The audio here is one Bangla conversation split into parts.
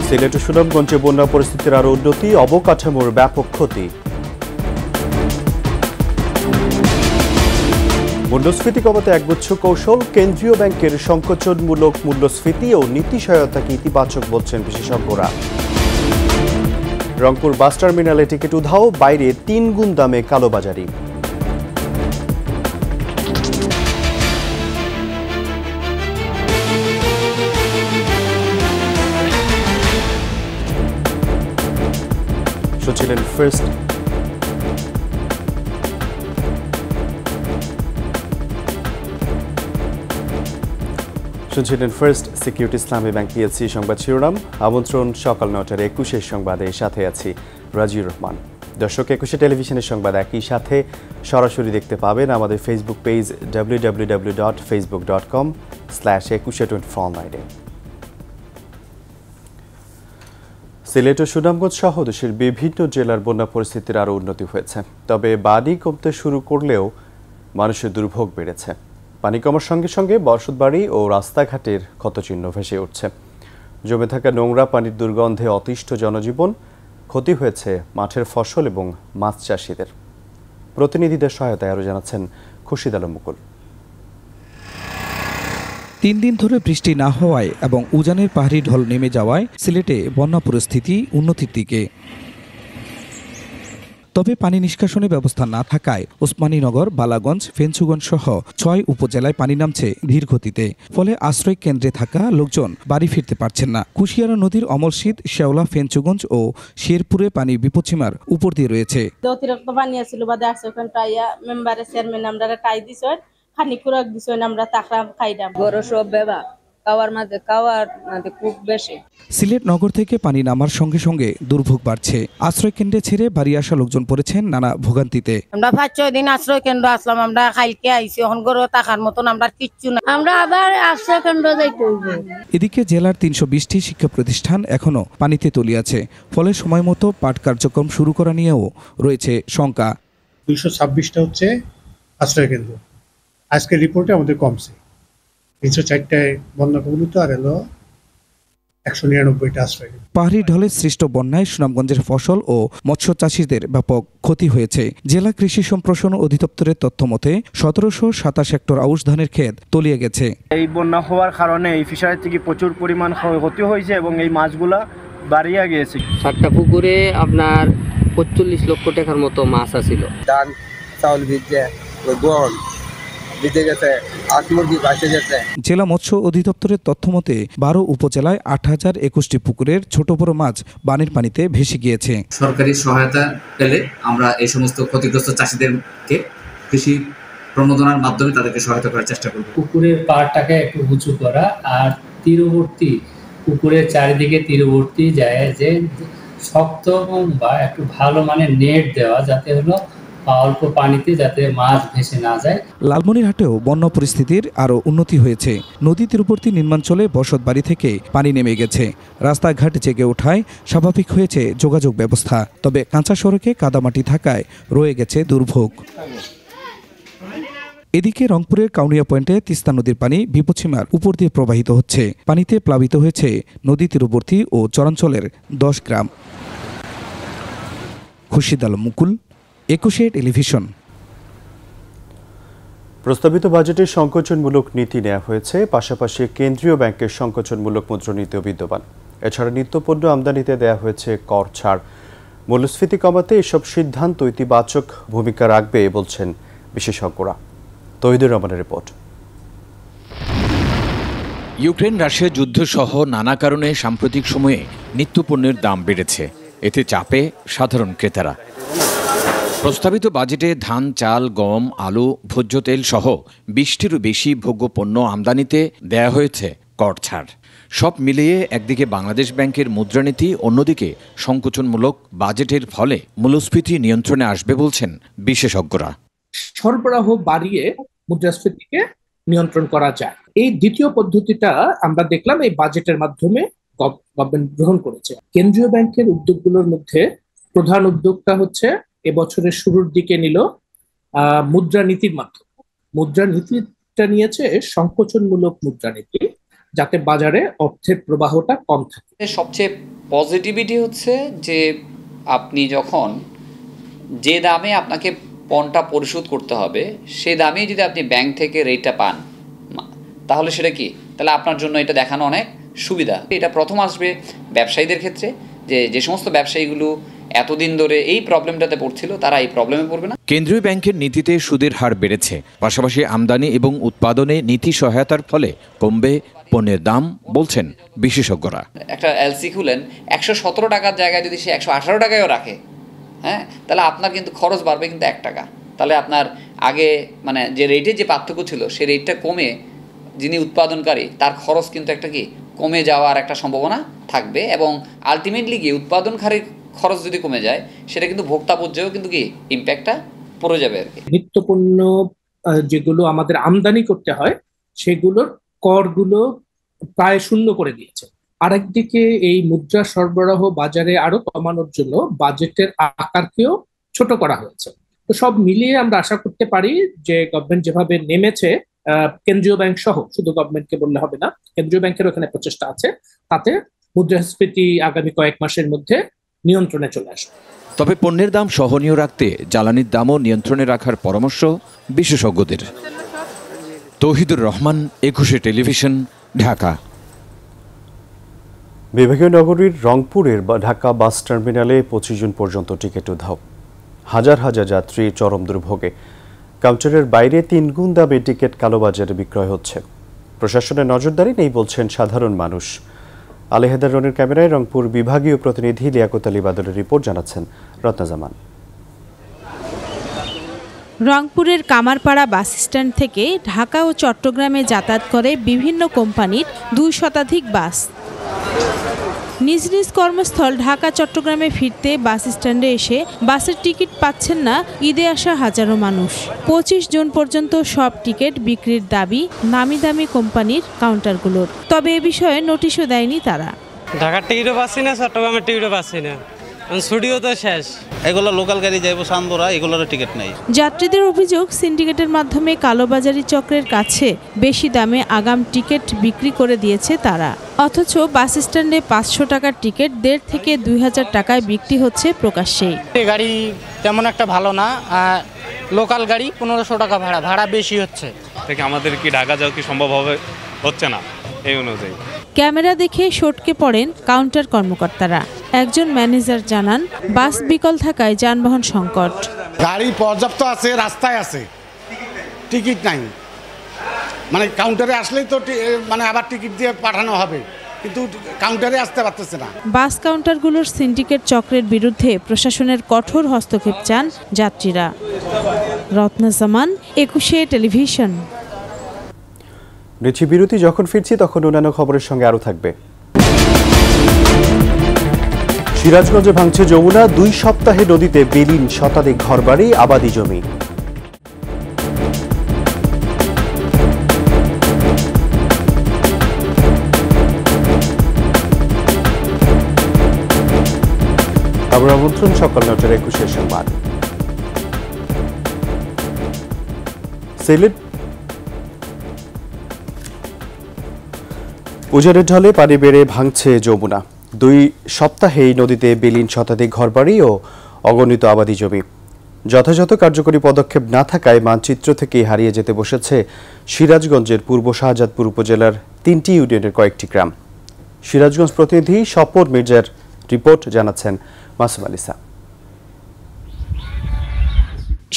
সিলেট ও সুনামগঞ্জে বন্যা পরিস্থিতির আরও উন্নতি, অবকাঠামোর ব্যাপক ক্ষতি। মূল্যস্ফীতি কমাতে একগুচ্ছ কৌশল, কেন্দ্রীয় ব্যাংকের সংকোচনমূলক মূল্যস্ফীতি ও নীতি সহায়তাকে ইতিবাচক বলছেন বিশেষজ্ঞরা। রংপুর বাস টার্মিনালে টিকিট উধাও, বাইরে ৩ গুণ দামে কালোবাজারি। শুনছিলেন ফার্স্ট সিকিউরিটি ইসলামী ব্যাংক পিএলসি সংবাদ শিরোনাম। আমন্ত্রণ সকাল ৯টার ২১ সংবাদে, সাথে আছি রাজিউর রহমান। দর্শক, ২১ টেলিভিশনের সংবাদ একই সাথে সরাসরি দেখতে পাবেন আমাদের ফেসবুক পেজ www.facebook.com/2124online। সিলেট ও সুনামগঞ্জ সহ দেশের বিভিন্ন জেলার বন্যা পরিস্থিতির আরও উন্নতি হয়েছে, তবে বাড়ি কমতে শুরু করলেও মানুষের দুর্ভোগ বেড়েছে। পানি কমার সঙ্গে সঙ্গে বসতবাড়ি ও রাস্তাঘাটের ক্ষতচিহ্ন ভেসে উঠছে। জমে থাকা নোংরা পানির দুর্গন্ধে অতিষ্ঠ জনজীবন, ক্ষতি হয়েছে মাঠের ফসল এবং মাছ চাষিদের। প্রতিনিধিদের সহায়তায় আরও জানাচ্ছেন খুরশিদ আলম মুকুল। ৩ দিন ধরে বৃষ্টি না হওয়ায় এবং উজানের পাহাড়ি ঢল নেমে যাওয়ায় সিলেটে বন্যা পরিস্থিতি উন্নতির দিকে। তবে পানি নিষ্কাশনের ব্যবস্থা না থাকায় ওসমানীনগর, বালাগঞ্জ, ফেঞ্চুগঞ্জ সহ ৬ উপজেলায় পানি নামছে ধীর গতিতে। ফলে আশ্রয় কেন্দ্রে থাকা লোকজন বাড়ি ফিরতে পারছেন না। কুশিয়ারা নদীর অমলশীত, শেওলা, ফেঞ্চুগঞ্জ ও শেরপুরে পানি বিপদসীমার উপর দিয়ে রয়েছে। অতিরিক্ত পানি আসছিল বাদে আসছে ওখান টাইয়া মেম্বারে চেয়ারম্যান আমরা টাই দিছে, খানি খুরাক দিছে, আমরা তাকরা খাইলাম। গরু সব বেবা কাওয়ার মাঝে খুব বেশি। সিলেট নগর থেকে পানি নামার সঙ্গে সঙ্গে দুর্ভোগ বাড়ছে। আশ্রয় কেন্দ্রে ছেড়ে বাড়ি আসা লোকজন পড়েছেন নানা ভোগান্তিতে। আমরা ৫-৬ দিন আশ্রয় কেন্দ্র আসলাম, আমরা খাইকে আইছি, এখন গরু তাকার মতন আমরা কিচ্ছু না, আমরা আবার আশ্রয় কেন্দ্র যাইতে হইবে। এদিকে জেলার ৩২০টি শিক্ষা প্রতিষ্ঠান এখনো পানিতে তলিয়ে, ফলে সময় মতো পাঠ কার্যক্রম শুরু করা নিয়েও রয়েছে শঙ্কা। ২২৬টা হচ্ছে আশ্রয় কেন্দ্র, আজকের রিপোর্টে আমাদের কমছে। ৩০৪টায় বন্যা কবলিত আর এলো ১৯৯টা আশ্রয়। পাহাড়ি ঢলে সৃষ্ট বন্যায় সুনামগঞ্জের ফসল ও মৎস্য চাষিদের ব্যাপক ক্ষতি হয়েছে। জেলা কৃষি সম্প্রসারণ অধিদপ্তরের তথ্য মতে ১৭২৭ হেক্টর আউশ ধানের ক্ষেত তলিয়ে গেছে। এই বন্যা হওয়ার কারণে এই ফিশারি থেকে প্রচুর পরিমাণ ক্ষতি হয়েছে এবং এই মাছগুলা বাড়িয়ে গিয়েছে। 7টা পুকুরে আপনার ৪৫ লক্ষ টাকার মতো মাছ আছিল। ধান চাউল ভিজে গম ভিজে গেছে, মুরগি ভাসে গেছে। জেলা মৎস্য অধিদপ্তরের তথ্য মতে ১২ উপজেলায় ৮,০২১টি পুকুরের ছোট বড় মাছ বানের পানিতে ভেসে গিয়েছে। সরকারি সহায়তা পেলে আমরা এই সমস্ত ক্ষতিগ্রস্ত চাষিদেরকে কৃষি প্রণোদনার মাধ্যমে তাদেরকে সহায়তা করার চেষ্টা করব। পুকুরের পাড়টাকে একটু উঁচু করা আর তীরবর্তী পুকুরের চারিদিকে তীরবর্তী যায় যে শক্ত বা একটু ভালো মানের নেট দেওয়া, যাতে হলো অল্প পানিতে যাতে মাছ ভেসে না যায়। লালমনিরহাটেও বন্যা পরিস্থিতির আরও উন্নতি হয়েছে। নদী তীরবর্তী নির্মাঞ্চলে বসত বাড়ি থেকে পানি নেমে গেছে। রাস্তাঘাট জেগে ওঠায় স্বাভাবিক হয়েছে যোগাযোগ ব্যবস্থা। তবে কাঁচা সড়কে কাদামাটি থাকায় রয়ে গেছে দুর্ভোগ। এদিকে রংপুরের কাউনিয়া পয়েন্টে তিস্তা নদীর পানি বিপদসীমার উপর দিয়ে প্রবাহিত হচ্ছে। পানিতে প্লাবিত হয়েছে নদী তীরবর্তী ও চরাঞ্চলের ১০ গ্রাম। খুরশিদ আলম মুকুল, ২১ টেলিভিশন। প্রস্তাবিত বাজেটে সংকোচনমূলক নীতি নেওয়া হয়েছে, পাশাপাশি কেন্দ্রীয় ব্যাংকের সংকোচনমূলক মুদ্রানীতিও বিদ্যমান। এছাড়া নিত্যপণ্য আমদানিতে দেওয়া হয়েছে কর ছাড়। মূল্যস্ফীতি কমাতে এসব সিদ্ধান্ত ইতিবাচক ভূমিকা রাখবে বলছেন বিশেষজ্ঞরা। তৌহিদুর রহমানের রিপোর্ট। ইউক্রেন রাশিয়া যুদ্ধ সহ নানা কারণে সাম্প্রতিক সময়ে নিত্যপণ্যের দাম বেড়েছে। এতে চাপে সাধারণ ক্রেতারা। প্রস্তাবিত বাজেটে ধান, চাল, গম, আলু, ভোজ্য তেল সহ ২০টিরও বেশি ভোগ্যপণ্য আমদানিতে দেয়া হয়েছে কর ছাড়। সব মিলিয়ে একদিকে বাংলাদেশ ব্যাংকের মুদ্রানীতি, অন্যদিকে সংকোচনমূলক বাজেটের ফলে মূল্যস্ফীতি নিয়ন্ত্রণে আসবে বলছেন বিশেষজ্ঞরা। সরবরাহ বাড়িয়ে মুদ্রাস্ফীতিকে নিয়ন্ত্রণ করা যায়। এই দ্বিতীয় পদ্ধতিটা আমরা দেখলাম এই বাজেটের মাধ্যমে গভর্নমেন্ট গ্রহণ করেছে। কেন্দ্রীয় ব্যাংকের উদ্যোগগুলোর মধ্যে প্রধান উদ্যোগটা হচ্ছে এবছরের শুরুর দিকে নিল মুদ্রানীতির মাধ্যমে। মুদ্রানীতিটা নিয়েছে সংকোচনমূলক মুদ্রানীতি, যাতে বাজারে অর্থের প্রবাহটা কম থাকে। সবচেয়ে পজিটিভিটি হচ্ছে যে আপনি যখন যে দামে আপনাকে পণটা পরিশোধ করতে হবে সেই দামেই যদি আপনি ব্যাংক থেকে রেটটা পান, তাহলে সেটা কি, তাহলে আপনার জন্য এটা দেখানো অনেক সুবিধা। এটা প্রথম আসবে ব্যবসায়ীদের ক্ষেত্রে, যে সমস্ত ব্যবসায়ীগুলো এতদিন ধরে এই প্রবলেমটাতে পড়ছিল তারা এই প্রবলেমে পড়বে না। কেন্দ্রীয় ব্যাংকের নীতিতে সুদের হার বেড়েছে, পাশাপাশি আমদানি এবং উৎপাদনে নীতি সহায়তার ফলে কমবে পণ্যের দাম বলছেন বিশেষজ্ঞরা। একটা এলসি খুলেন 117 টাকার জায়গায় যদি সে 118 টাকায়ও রাখে, হ্যাঁ, তাহলে আপনার কিন্তু খরচ বাড়বে কিন্তু 1 টাকা। তাহলে আপনার আগে মানে যে রেটের যে পার্থক্য ছিল সেই রেটটা কমে যিনি উৎপাদনকারী তার খরচ কিন্তু একটা কি কমে যাওয়ার একটা সম্ভাবনা থাকবে, এবং আলটিমেটলি কি উৎপাদনকারীর খরচ যদি কমে যায় সেটা কিন্তু ভোক্তা পর্যায়েও কিন্তু কি ইম্প্যাক্টটা পড়ে যাবে আর কি। নিত্যপণ্য যেগুলো আমাদের আমদানি করতে হয় সেগুলোর করগুলো প্রায় শূন্য করে দিয়েছে। আরেকদিকে এই মুদ্রা সরবরাহ বাজারে আরো কমানোর জন্য বাজেটের আকারকেও ছোট করা হয়েছে। তো সব মিলিয়ে আমরা আশা করতে পারি যে গভর্নমেন্ট যেভাবে নেমেছে, কেন্দ্রীয় ব্যাংক সহ, শুধু গভর্নমেন্টকে বললে হবে না, কেন্দ্রীয় ব্যাংকের ওখানে প্রচেষ্টা আছে, তাতে মুদ্রাস্ফীতি আগামী কয়েক মাসের মধ্যে নিয়ন্ত্রণে চলে আসবে। তবে পণ্যের দাম সহনীয় রাখতে জ্বালানির দামও নিয়ন্ত্রণে রাখার পরামর্শ বিশেষজ্ঞদের। তৌহিদুর রহমান, 21 টেলিভিশন, ঢাকা। বিভাগীয় নগরীর রংপুরের ঢাকা বাস টার্মিনালে 25 জুন পর্যন্ত টিকিট উধাও। হাজার হাজার যাত্রী চরম দুর্ভোগে। কাউন্টারের বাইরে 3 গুণ দামে টিকিট কালোবাজারে বিক্রয় হচ্ছে। প্রশাসনের নজরদারি নেই বলছেন সাধারণ মানুষ। আলেহাদার রনির ক্যামেরায় রংপুর বিভাগীয় প্রতিনিধি লিয়াকত আলী বাদলের রিপোর্ট, জানাচ্ছেন রত্না জামান। রংপুরের কামারপাড়া বাস স্ট্যান্ড থেকে ঢাকা ও চট্টগ্রামে যাতায়াত করে বিভিন্ন কোম্পানির 2 শতাধিক বাস। নিজ নিজ কর্মস্থল ঢাকা চট্টগ্রামে ফিরতে বাস স্ট্যান্ডে এসে বাসের টিকিট পাচ্ছেন না ঈদে আসা হাজারো মানুষ। 25 জুন পর্যন্ত সব টিকিট বিক্রির দাবি নামি দামি কোম্পানির কাউন্টারগুলোর। তবে এ বিষয়ে নোটিশও দেয়নি তারা। ঢাকার টিকিটও পাচ্ছি না, চট্টগ্রামের টিকিটও পাচ্ছি না, ছুটিও তো শেষ। এগুলো লোকাল গাড়ি যাইব সান্দরা, এগুলোর টিকিট নেই। যাত্রীদের অভিযোগ, সিন্ডিকেটের মাধ্যমে কালোবাজারি চক্রের কাছে বেশি দামে আগাম টিকিট বিক্রি করে দিয়েছে তারা। অথচ বাস স্ট্যান্ডে 500 টাকার টিকিট 1,500 থেকে 2,000 টাকায় বিক্রি হচ্ছে প্রকাশ্যেই। গাড়ি তেমন একটা ভালো না, লোকাল গাড়ি 1500 টাকা ভাড়া বেশি হচ্ছে। আমাদের কি ঢাকা যাওয়া কি সম্ভব হচ্ছে না এই অনুযায়ী। ক্যামেরা দেখে সটকে পড়েন কাউন্টার কর্মকর্তারা। একজন ম্যানেজার জানান, বাস বিকল থাকায় যানবাহন সংকট। গাড়ি পর্যাপ্ত আছে, রাস্তায় আছে, টিকিট নাই। মানে কাউন্টারে আসলেই তো মানে আবার টিকিট দিয়ে পাঠানো হবে, কিন্তু কাউন্টারে আসতে পারতেছে না। বাস কাউন্টারগুলোর সিন্ডিকেট চক্রের বিরুদ্ধে প্রশাসনের কঠোর হস্তক্ষেপ চান যাত্রীরা। রত্না জামান, 21 টেলিভিশন। নিচ্ছি বিরতি, যখন ফিরছি তখন অন্যান্য খবরের সঙ্গে আরও থাকবে। সিরাজগঞ্জে ভাঙছে যমুনা, 2 সপ্তাহে নদীতে বিলীন শতাধিক ঘরবাড়ি, আবাদি জমি। খবর আমন্ত্রণ, সকাল 9টার 21 সংবাদ। সিলেট উজানের ঢলে পানি বেড়ে ভাঙছে যমুনা। 2 সপ্তাহেই নদীতে বিলীন শতাধিক ঘরবাড়ি ও অগণিত আবাদি জমি। যথাযথ কার্যকরী পদক্ষেপ না থাকায় মানচিত্র থেকেই হারিয়ে যেতে বসেছে সিরাজগঞ্জের পূর্ব শাহজাদপুর উপজেলার 3টি ইউনিয়নের কয়েকটি গ্রাম। সিরাজগঞ্জ প্রতিনিধি স্বপন মির্জার রিপোর্ট, জানাচ্ছেন মাসুম আলিসা।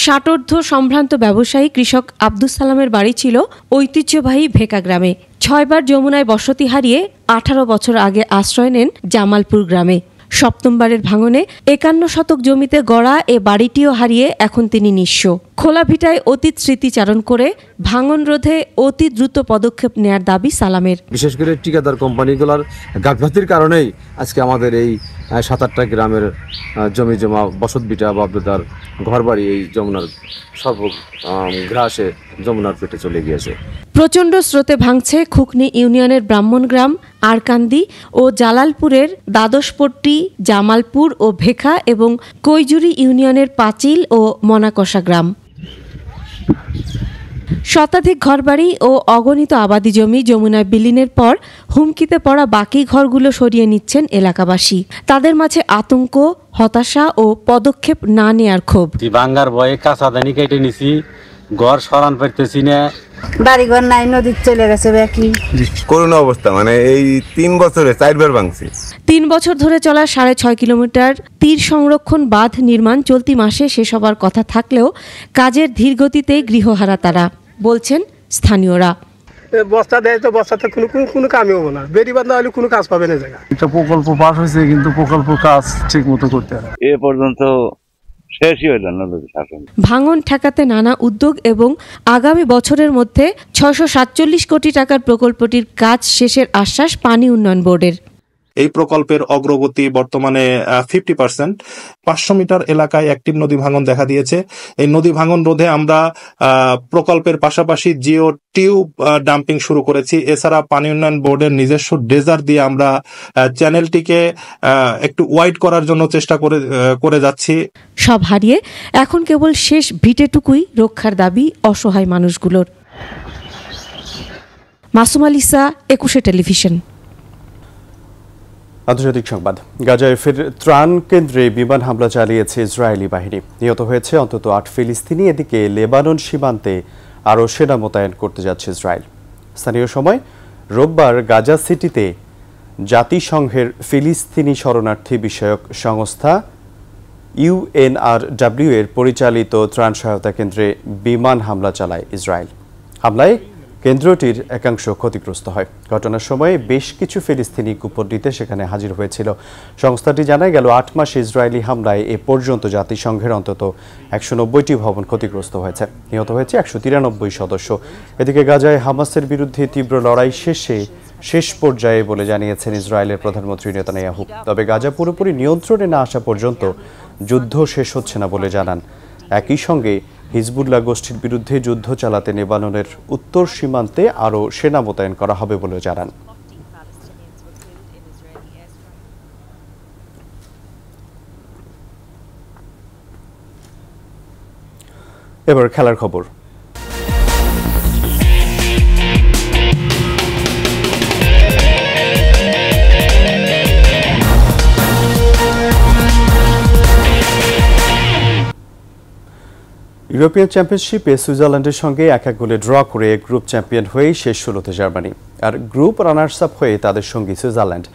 ষাটোর্ধ্ব সম্ভ্রান্ত ব্যবসায়ী কৃষক আব্দুস সালামের বাড়ি ছিল ঐতিহ্যবাহী ভেকা গ্রামে। 6 বার যমুনায় বসতি হারিয়ে 18 বছর আগে আশ্রয় নেন জামালপুর গ্রামে। 7মবারের ভাঙনে 51 শতক জমিতে গড়া এ বাড়িটিও হারিয়ে এখন তিনি নিঃস্ব। খোলা ভিটায় অতীত স্মৃতিচারণ করে ভাঙন রোধে অতি দ্রুত পদক্ষেপ নেয়ার দাবি সালামের। বিশেষ করে ঠিকাদার কোম্পানিগুলোর গাফিলতির কারণেই আজকে আমাদের এই 7-8টা গ্রামের জমি জমা বসত ভিটা বাপদাদার ঘরবাড়ি এই যমুনার সর্বগ্রাসে যমুনার পেটে চলে গিয়েছে। প্রচণ্ড স্রোতে ভাঙছে খুকনি ইউনিয়নের ব্রাহ্মণগ্রাম, আরকান্দি ও জালালপুরের দ্বাদশপট্টি, জামালপুর ও ভেখা এবং কৈজুরি ইউনিয়নের পাঁচিল ও মনাকষা গ্রাম। শতাধিক ঘরবাড়ি ও অগণিত আবাদি জমি যমুনায় বিলীনের পর হুমকিতে পড়া বাকি ঘরগুলো সরিয়ে নিচ্ছেন এলাকাবাসী। তাদের মাঝে আতঙ্ক, হতাশা ও পদক্ষেপ না নেয়ার ক্ষোভ। বাঙ্গার ভয়ে কাঁচা দানি কেটে নিছি, ঘর সরান পারতেছি না, বাড়িঘর নাই, নদীর চলে গেছে বাকি করোনা অবস্থা, মানে এই 3 বছরে 4 বার ভাঙছে। 3 বছর ধরে চলা 6.5 কিলোমিটার তীর সংরক্ষণ বাঁধ নির্মাণ চলতি মাসে শেষ হবার কথা থাকলেও কাজের ধীরগতিতে গৃহহারা তারা, বলছেন স্থানীয়রা। বস্তা দেয় তো বস্তাতে কোনো কামই হবে না, বেড়ি বাঁধা হলে কোনো কাজ পাবে না জায়গা। একটা প্রকল্প পাস হয়েছে কিন্তু প্রকল্প কাজ ঠিক মতো করতে হয় এ পর্যন্ত শেষই হইল না শাসন। ভাঙন ঠেকাতে নানা উদ্যোগ এবং আগামী বছরের মধ্যে 647 কোটি টাকার প্রকল্পটির কাজ শেষের আশ্বাস পানি উন্নয়ন বোর্ডের। এই প্রকল্পের অগ্রগতি বর্তমানে 50%। 500 মিটার এলাকায় অ্যাক্টিভ নদী ভাঙন দেখা দিয়েছে। এই নদী ভাঙন রোধে আমরা প্রকল্পের পাশাপাশি জিও টিউব ডাম্পিং শুরু করেছি। এছাড়া পানি উন্নয়ন বোর্ডের নিজস্ব ড্রেজার দিয়ে আমরা চ্যানেলটিকে একটু ওয়াইড করার জন্য চেষ্টা করে যাচ্ছি। সব হারিয়ে এখন কেবল শেষ ভিটেটুকুই রক্ষার দাবি অসহায় মানুষগুলোর। মাসুম আলিসা, 21 টেলিভিশন। আন্তর্জাতিক সংবাদ। গাজায় ফের ত্রাণ কেন্দ্রে বিমান হামলা চালিয়েছে ইসরায়েলি বাহিনী। নিহত হয়েছে অন্তত 8 ফিলিস্তিনি। এদিকে লেবানন সীমান্তে আরও সেনা মোতায়েন করতে যাচ্ছে ইসরায়েল। স্থানীয় সময় রোববার গাজা সিটিতে জাতিসংঘের ফিলিস্তিনি শরণার্থী বিষয়ক সংস্থা UNRW এর পরিচালিত ত্রাণ সহায়তা কেন্দ্রে বিমান হামলা চালায় ইসরায়েল। হামলায় কেন্দ্রটির একাংশ ক্ষতিগ্রস্ত হয়। ঘটনার সময়ে বেশ কিছু ফিলিস্তিনি কুপনটিতে সেখানে হাজির হয়েছিল। সংস্থাটি জানায়, গেল 8 মাসে ইসরায়েলি হামলায় এ পর্যন্ত জাতিসংঘের অন্তত 190টি ভবন ক্ষতিগ্রস্ত হয়েছে। নিহত হয়েছে 193 সদস্য। এদিকে গাজায় হামাসের বিরুদ্ধে তীব্র লড়াই শেষ পর্যায়ে বলে জানিয়েছেন ইসরায়েলের প্রধানমন্ত্রী নেতানিয়াহু। তবে গাজা পুরোপুরি নিয়ন্ত্রণে না আসা পর্যন্ত যুদ্ধ শেষ হচ্ছে না বলে জানান। একই সঙ্গে হিজবুল্লাহ গোষ্ঠীর বিরুদ্ধে যুদ্ধ চালাতে লেবাননের উত্তর সীমান্তে আরও সেনা মোতায়েন করা হবে বলে জানান। এবার খেলার খবর। ইউরোপিয়ান চ্যাম্পিয়নশিপে সুইজারল্যান্ডের সঙ্গে 1-1 গোলে ড্র করে গ্রুপ চ্যাম্পিয়ন হয়ে শেষ 16তে জার্মানি। আর গ্রুপ রানার্স আপ হয়ে তাদের সঙ্গী সুইজারল্যান্ড।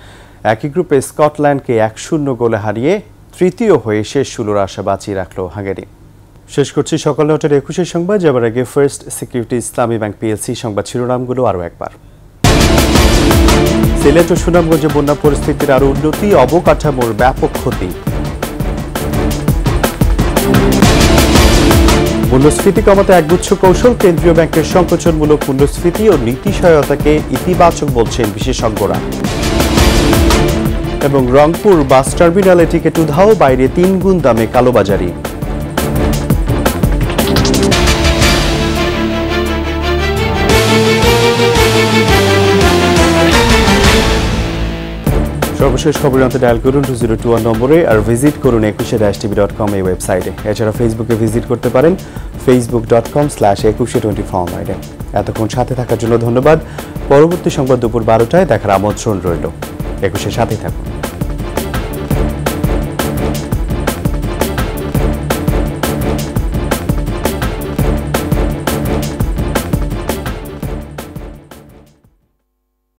একই গ্রুপে স্কটল্যান্ডকে 1-0 গোলে হারিয়ে তৃতীয় হয়ে শেষ 16র আশা বাঁচিয়ে রাখল হাঙ্গেরি। শেষ করছি সকাল 9টার 21 সংবাদ। যাবার আগে ফার্স্ট সিকিউরিটি ইসলামী ব্যাংক PLC সংবাদ শিরোনামগুলো আরও একবার। সিলেট ও সুনামগঞ্জে বন্যা পরিস্থিতির আরও উন্নতি, অবকাঠামোর ব্যাপক ক্ষতি। মূল্যস্ফীতি কমাতে একগুচ্ছ কৌশল, কেন্দ্রীয় ব্যাংকের সংকোচনমূলক মূল্যস্ফীতি ও নীতি সহায়তাকে ইতিবাচক বলছেন বিশেষজ্ঞরা। এবং রংপুর বাস টার্মিনালে টিকিট উধাও, বাইরে 3 গুণ দামে কালোবাজারি। সর্বশেষ খবর জানতে ডায়াল করুন 2021 নম্বরে আর ভিজিট করুন 21tv.com এই ওয়েবসাইটে। এছাড়া ফেসবুকে ভিজিট করতে পারেন facebook.com/2124 এতক্ষণ সাথে থাকার জন্য ধন্যবাদ। পরবর্তী সংবাদ দুপুর 12টায় দেখার আমন্ত্রণ রইল। 21-এর সাথেই থাকুন।